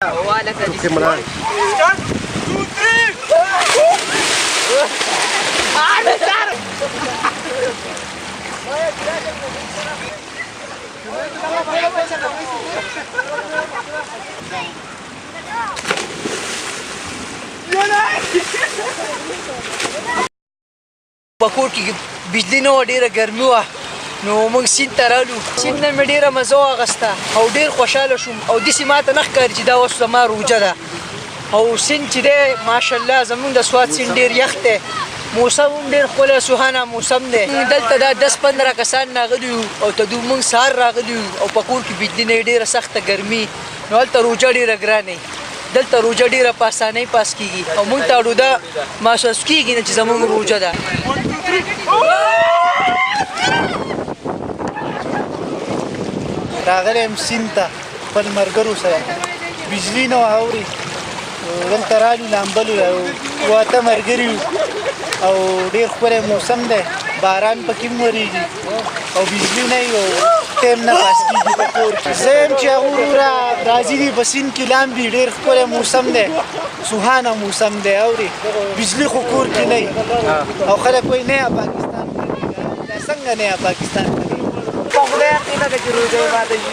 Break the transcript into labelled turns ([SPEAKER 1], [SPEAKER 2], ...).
[SPEAKER 1] Okay, mana?
[SPEAKER 2] Start. 2, 3.
[SPEAKER 3] بکور کې بجلی نه و ډېره ګرمي وه نو موږ سیند ته رالو سیند نه مې ډېره مزه واخیسته او ډېر خوشحاله شوم او داسې ماته نه ښکاري چې دا اوس زما روجه ده او سیند چې دی ماشاءالله زموږ د سوات سیند ډېر یخ دی موسم هم ډېر ښکلی سوهانه موسم دی دلته دا 10-15 کسان راغلي یو او تدو موږ سهار راغلي یو او په کور کې بجلي نه ډېره سخته ګرمي نو هلته روجه ډېره ګرانه دلته روجه ډېره په اسانۍ پاس کېږي او موږ ته اډوده محسوس کېږي نه چې زموږ روجه ده
[SPEAKER 4] راغلی یم سیند ته خپل ملګرو سره بجلي نه وه اورې دلته رالو لامبلو اووه اته ملګري یو او ډېر ښکلی موسم دی باران پکې هم ورېږي او بجلي نه وي او ټایم نه پاس کېږي په کور کې زه یم چې هغه وروره راځي دي په سیند کې لامبي ډېر ښکلی موسم دی سوهانه موسم دی اورې بجلي خو کور کې نه وي او خلک وایي نه یا پاکستان دا څنګه نه یا پاکستان په خدای یقین نه ده چې روژه یې ماته شي